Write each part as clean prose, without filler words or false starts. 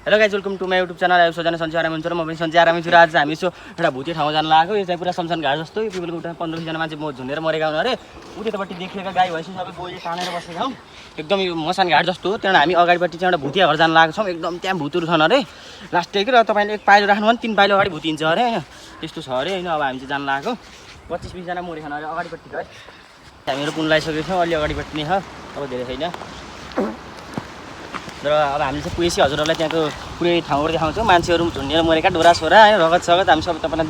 Hello guys welcome to my YouTube channel आयो सोजना सन्चै आराम हुन्छ र म पनि सन्चै आरामै छु र आज हामी यसो एउटा भुते ठाउँ जान लागेको यो चाहिँ पुरा शमशान घाट जस्तो यो पिपलको उठा 15-20 जना मान्छे झुन्डेर मरेका हुन् अरे उतिपट्टि देखिएका गाई भैँसी सबै बोली तानेर बसेका हौँ एकदम यो मसान घाट जस्तो हो त्यहाँ हामी अगाडिपट्टि चाहिँ एउटा भुतिया घर जान लागेको छौँ एकदम त्यहाँ भुतहरू छन् अरे लास्ट के र तपाईँले एक पाइलो राख्नु भने 3 पाइलो अगाडि भुतिन्छ अरे हैन त्यस्तो छ अरे हैन अब हामी चाहिँ जान लागेको 25-20 जना मरेका छन् अरे अगाडिपट्टि है हामीहरू पुन लगाइसकेको छौँ अलि अगाडिपट्टि नै छ अब धेरै छैन र अब हामीले चाहिँ पुगेपछि हजुरहरूलाई त्यहाँको पुरै ठाउँहरू देखाउँछौँ मान्छेहरू झुन्डेर मरेका डोरा सोरा है रगत सगत हामी सबै तपाईँलाई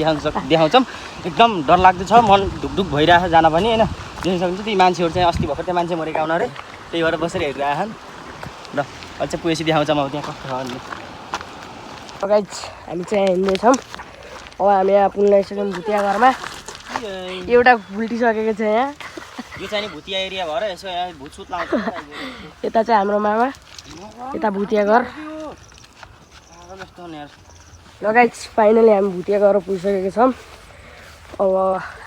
देखाउँछौँ एकदम डरलाग्दो छ मन ढुकढुक भइरहेको छ जान पनि होइन देख्न सक्नुहुन्छ ती मान्छेहरू चाहिँ अस्ति भर्खर त्यहाँ मान्छे मरेका हुन् अरे त्यही भएर बसेर हेरिरहेछन् र अहिले चाहिँ पुगेपछि देखाउँछौँ अब त्यहाँ कस्तो छ भन्ने गाइज हामी चाहिँ हिँड्दैछौँ अब हामी यहाँ पुल लगाइसक्यौँ भुतिया घरमा एउटा उल्टिसकेको छ यहाँ यो चाहिँ नि भुतिया एरिया भएर यसो यहाँ भुतसुत लाउँछ यता चाहिँ हाम्रो मामा यता भुतिया घर ल गाइज फाइनली हामी भुतिया घर पुगिसकेको छौँ अब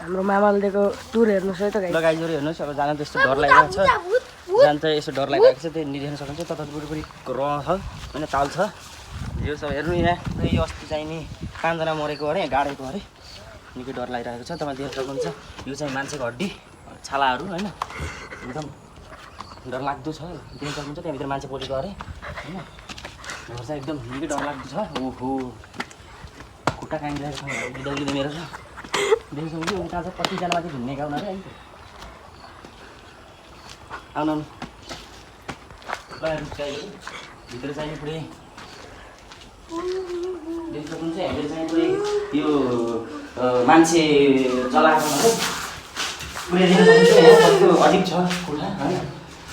हाम्रो मामाले दिएको टुर हेर्नुहोस् है त गाइज गाइजहरू हेर्नुहोस् अब जान त्यस्तो डर लागिरहेको छ जान चाहिँ यसो डर लागिरहेको छ त्यो देख्न सक्नुहुन्छ तता बुढी र छ होइन ताल छ यो सब हेर्नु यहाँ यो अस्ति चाहिँ नि 5 जना मरेको अरे गाडेको अरे निकै डर लागिरहेको छ तपाईँ देख्न सक्नुहुन्छ यो चाहिँ मान्छेको हड्डी छालाहरू होइन एकदम डरलाग्दो छ देख्न सक्नुहुन्छ त्यहाँभित्र मान्छे परेको अरे होइन घर चाहिँ एकदम निकै डरलाग्दो छ ओहो खुट्टा काँडिरहेको छ गिँदा मेरो छ देख्न सक्नुहुन्छ यो उता चाहिँ कतिजना मान्छे घुम्नेका हुन् अरे आउनु भित्र चाहिँ पुरै देख्न सक्नुहुन्छ हामीले चाहिँ पुरै यो मान्छे चलाएको पुरै देख्न सक्नुहुन्छ कस्तो अजिब छ खुट्टा होइन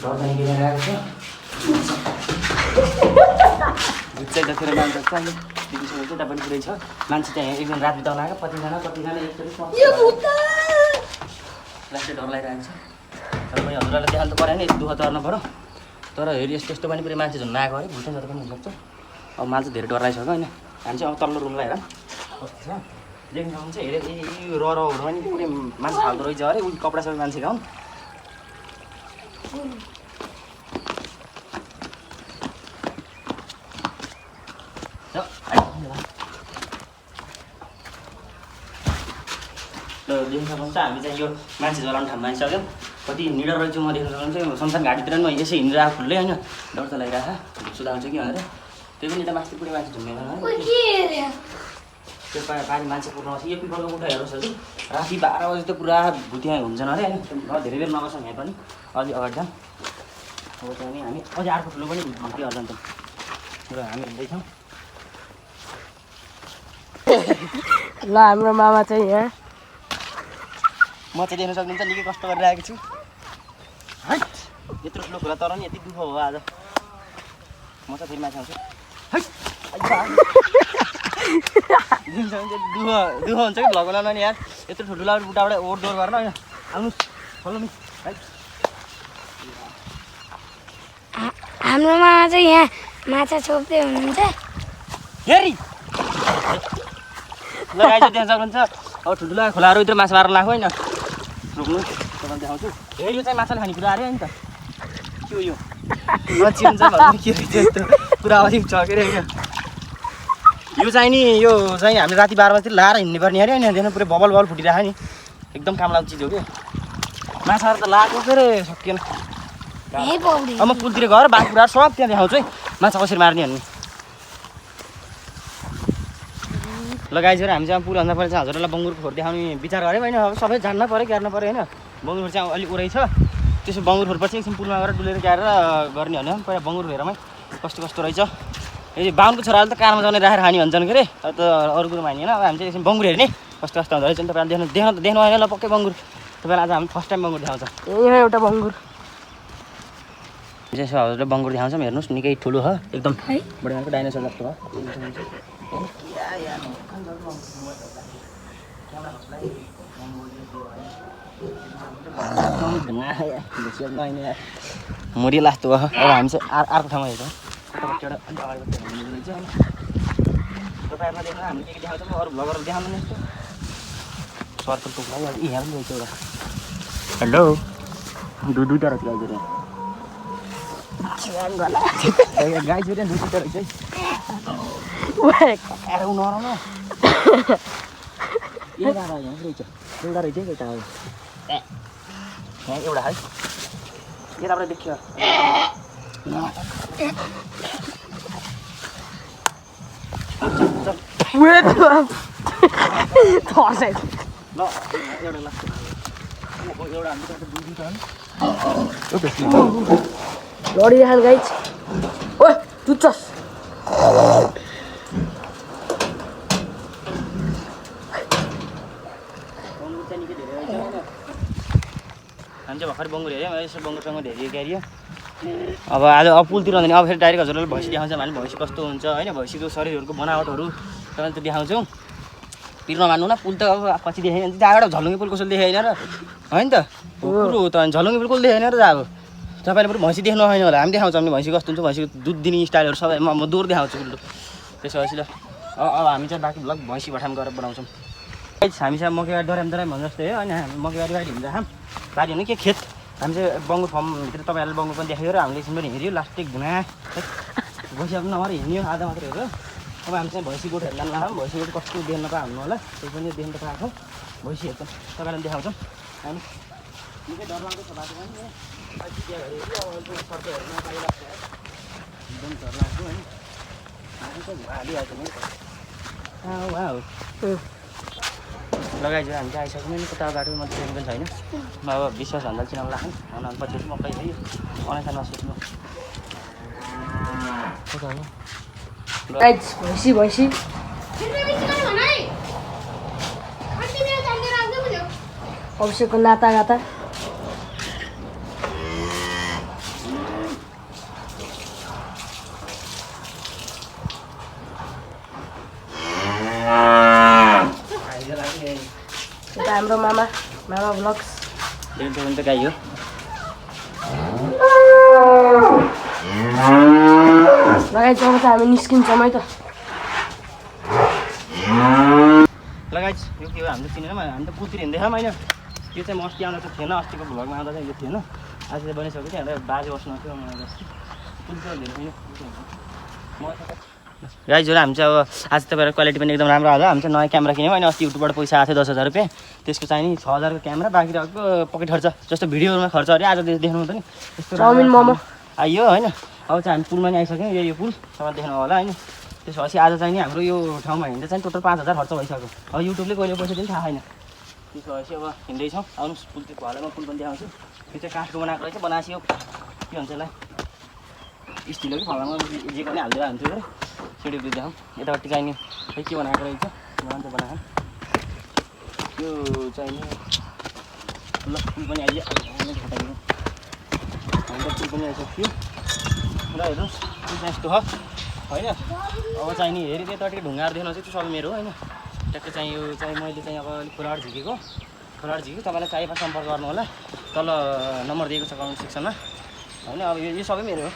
डर चाहिँ गिराइरहेको छ भुत चाहिँ जतिखेर मान्छे छ अहिले देख्न सक्नुहुन्छ त्यहाँ पनि पुरै छ मान्छे त्यहाँ एकदम रात बिताउन आएको कतिजना एकचोटि लास्टै डर लागिरहेको छ तर पनि हजुरलाई देखाउनु त परेन यति दुःख चर्नु पऱ्यो तर हेरि यस्तो यस्तो पनि पुरै मान्छे झुन्न आएको अरे भुत जति पनि हुनसक्छ अब मान्छे धेरै डर लागिसक्यो होइन हामी चाहिँ अब तल्लो रुमलाई हेर कस्तो छ देख्न सक्नुहुन्छ हेरेर यो रहरू पनि पुरै मान्छे फाल्दो रहेछ अरे उयो कपडा सबै मान्छेको हुन् देख्न सक्नुहुन्छ हामी चाहिँ यो मान्छे जलाउने ठाउँमा आइसक्यौँ कति निडर रहेछु म देख्न सक्नुहुन्छ शमशान घाटीतिर पनि म यसै हिँडिरहेको खुल्लै होइन डर त लागिरहेको सुधा आउँछ कि भनेर त्यो पनि यता माथि पुरै मान्छे झुम्मेको त्यो पानी मान्छे पुर्नु यो पिपलको उठा हेर्नुहोस् हजुर राति 12 बजी त पुरा भुतिया हुन्छन् अरे होइन धेरै बेर नबस्छौँ यहाँ पनि अलि अगाडि जाऊँ अब चाहिँ हामी अझै अर्को ठुलो पनि भुतिया जान्छौँ र हामी हिँड्दैछौँ ल हाम्रो मामा चाहिँ यहाँ म चाहिँ देख्न सक्नुहुन्छ निकै कष्ट गरिरहेको छु है यत्रो ठुलो खोला तर नि यति दुःख हो आज म चाहिँ फेरि माथि आउँछु है दुःख हुन्छ कि भ्लग बनाउनु नि यार यत्रो ठुल्ठुला बुटाबाट ओहोरदोहोर गर्न होइन आउनुहोस् फलो नि है हाम्रो मामा चाहिँ यहाँ माछा छोप्दै हुनुहुन्छ हेरी ल गाइस देख्न सक्नुहुन्छ अब ठुल्ठुला खोलाहरू भित्र माछा मार्न लाग्यो होइन रोक्नु तपाईँलाई देखाउँछु हे यो चाहिँ माछाले खाने कुरा अरे नि त के हो यो मच्छी हुन्छ भन्नु के रहेछ यस्तो पुरा अलिक छ के अरे यो चाहिँ नि यो चाहिँ हामीले राति 12 बजीतिर लाएर हिँड्ने पर्ने अरे होइन देख्नु पुरै बबल बबल फुटिरहेको नि एकदम काम लाग्ने चिज हो कि माछाहरू त लगाएको के अरे सकिएन अब म पुलतिर गएर बाँकी कुराहरू सब त्यहाँ देखाउँछु है माछा कसरी मार्ने भन्ने ल गाइजहरू हामी चाहिँ पुल भन्दा पहिला चाहिँ हजुरलाई बङ्गुर फोर देखाउने विचार गऱ्यौँ होइन अब सबै जान्न पऱ्यो क्यार्नु पऱ्यो होइन बङ्गुर चाहिँ अलिक उरै छ त्यसो बङ्गुर फोरपछि एकछिन पुलमा गएर डुलेर क्यारेर गर्ने भने पहिला बङ्गुर हेरमै कस्तो कस्तो रहेछ यदि बाहुनको छोराले त कारमा जाने राखेर खाने भन्छन् के अरे त अरू कुरो मानिएन अब हामी चाहिँ एकछिन बङ्गुर हेर्ने कस्तो कस्तो हुँदो रहेछ नि तपाईँलाई देख्नु होइन ल पक्कै बङ्गुर तपाईँलाई आज हामी फर्स्ट टाइम बङ्गुर देखाउँछ यहाँ एउटा बङ्गुर यसो हजुरले बङ्गुर देखाउँछौँ हेर्नुहोस् निकै ठुलो छ एकदम बढियाको डाइनोसर जस्तो भयो मुरी लास्तो भयो अब हामी चाहिँ अर्को ठाउँमा हेर्छौँ तपाईँहरूलाई देख्न हामीले के देखाउँछौँ अरू भ्लगहरू देखाउनु नि यस्तो सर्कल टोक्ला यहाँ पनि रहेछ एउटा हेलो दुईवटा रहेछ गाई छोरी दुईवटा रहेछ है अरे नराउनु एउटा यहाँ रहेछ एउटा रहेछ एउटा हो यहाँ एउटा है यताबाट देखियो ल एउटा लाग्छ एउटा लडिरहेको गाइज ओ चुच्चस हामी चाहिँ भर्खर बङ्गुर हेऱ्यौँ यसो बङ्गुरसँग धेरै हेऱ्यो अब आज अब पुलतिर भने अब फेरि डाइरेक्ट हजुरले भैँसी देखाउँछ भने भैँसी कस्तो हुन्छ होइन भैँसीको शरीरहरूको बनावटहरू तपाईँले त देखाउँछौँ पिर नमान्नु न पुल त अब पछि देखाएन त्यहाँबाट झलुङ्गे पुल कसैले देखाएन र होइन त कुरो हो त झलुङ्गे पुल कसले देखाएन र अब तपाईँले बरु भैँसी देख्नु होइन होला हामी देखाउँछौँ हामी भैँसी कस्तो हुन्छ भैँसीको दुध दिने स्टाइलहरू सबै म दूर देखाउँछु कुरो त्यसपछि ल अब हामी चाहिँ बाँकी भ्लग भैँसी भठाम गरेर बनाउँछौँ हामी चाहिँ मकैबारी डराम भने जस्तै हो होइन हामी मकैबारी बारी हिँड्दा खाम बारी हुनु के खेत हामी चाहिँ बङ्गुर फर्मभित्र तपाईँहरूले बङ्गुर पनि देखायो र हामीले एकछिन पनि हेऱ्यो लास्ट एक घुना भैँसी अब नभएर हिँड्यो आधा मात्रै हेऱ्यो अब हामी चाहिँ भैँसी गोठहरू जानु लाग्छौँ भैँसी गोठ कस्तो देख्न पाउनु होला त्यही पनि देख्न त पाएको भैँसी हेर्छौँ तपाईँलाई देखाउँछौँ हामी निकै डर लाग्दो छ बाटो पनि एकदम डर लाग्दो होइन हामी चाहिँ हालिहाल्छौँ लगाइदियो हामी चाहिँ आइसक्यौँ नि कता बाटो मात्रै पनि छैन अब विश्वास भन्दा चिनाउनु लाग्छ अनि पछि मकै है अनाइसा नसोच्नु गाइज भैँसी अभिषेकको नाता गाता यता हाम्रो मामा भ्लग्स त गाई हो लगाइज अब त हामी निस्किन्छौँ है त लगाइज यो के हो हामीले चिनेन हामी त पुलतिर हिँड्दैछौँ होइन यो चाहिँ म अस्ति आउँदा त थिएन अस्तिको भ्लगमा आउँदा चाहिँ यो थिएन आज चाहिँ बनिसक्यो कि हामीलाई बाजे बस्नु थियो पुलतिर धेरै गाइजहरू हामी चाहिँ अब आज तपाईँहरूको क्वालिटी पनि एकदम राम्रो होला हामी चाहिँ नयाँ क्यामेरा किन्यौँ होइन अस्ति युट्युबबाट पैसा आएको थियो 10,000 रुपियाँ त्यसको चाहिँ नि 6,000को क्यामेरा बाँकी रहेको पकेट खर्च जस्तो भिडियोमा खर्च अरे आज देख्नु त नि यस्तो चाउमिन मोमो आइयो होइन अब चाहिँ हामी पुलमा नि आइसक्यौँ यो पुल तपाईँ देख्नु होला होइन त्यसपछि आज चाहिँ नि हाम्रो यो ठाउँमा हिँड्दा चाहिँ टोटल 5,000 खर्च भइसक्यो अब युट्युबले कहिले पैसा दिनु थाहा छैन त्यसपछि अब हिँड्दैछौँ आउनुहोस् पुलतिर हालैमा पुल पनि देखाउँछु यो चाहिँ काठको बनाएको रहेछ बनाएको यो के भन्छ यसलाई स्टिल हो कि फलामा जे पनि हालिदिएर हुन्थ्यो अरे सिडी देखाउँ यतापट्टि चाहिँ नि खै के बनाएको रहेछ बनाएको बनाएको यो चाहिँ नि ल पुल पनि आइदियो हटाइदिनु हाम्रो पुल पनि आइसक्यो र हेर्नुहोस् पुल चाहिँ यस्तो हो होइन अब चाहिँ नि हेरि त्यतापट्टि ढुङ्गाहरू देख्नु चाहिँ त्यो सबै मेरो होइन ट्याक्कै चाहिँ यो चाहिँ मैले चाहिँ अब अलिक खोलाबाट झिकेको तपाईँलाई चाहिएमा सम्पर्क गर्नु होला तल नम्बर दिएको छ कमेन्ट सेक्सनमा होइन अब यो सबै मेरो हो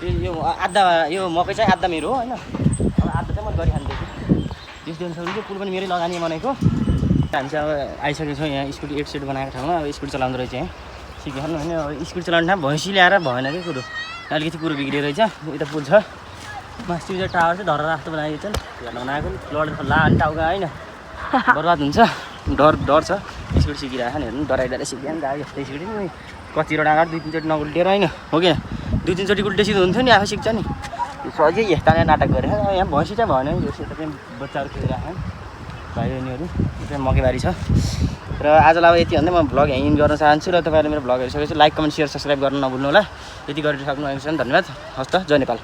यो आधा यो मकै चाहिँ आधा मेरो हो होइन अब आधा चाहिँ मैले गरिखान्थेँ त्यस दिनसम्म चाहिँ पुल पनि मेरै लगानी बनाएको हामी चाहिँ अब आइसकेको छौँ यहाँ स्कुटी 8 सिट बनाएको ठाउँमा अब स्कुटी चलाउँदो रहेछ यहाँ सिक्नु होइन अब स्कुटी चलाउने ठाउँ भैँसी ल्याएर भएन कि कुरो अलिकति कुरो बिग्रियो रहेछ यता पुल छ मास्ति चाहिँ टावर चाहिँ धरेर राख्दो बनाएको छ बनाएको लडेर लाने टाउका होइन बर्बाद हुन्छ डर छ स्कुटी सिकिरहेको नि हेर्नु डराइडर सिकिहाल्नु त यस्तै स्कुटी नि कतिवटा अगाडि 2-3 चोटि नगुल्टिएर होइन हो क्या 2-3 चोटि उल्टेसित हुन्थ्यो नि आफै सिक्छ नि सजिलै यस्ता नाटक गरेर यहाँ भैँसी चाहिँ भएन यो यता चाहिँ बच्चाहरू खेलिरहेको भाइ बहिनीहरू चाहिँ मकैबारी छ र आजलाई अब यति भन्दै म भ्लग यहीँ गर्न चाहन्छु र तपाईँहरूले मेरो भ्लग हेरिसकेपछि लाइक कमेन्ट सेयर सब्सक्राइब गर्न नभुल्नु होला यति गरिसक्नु भएको छ धन्यवाद हस् त जय नेपाल।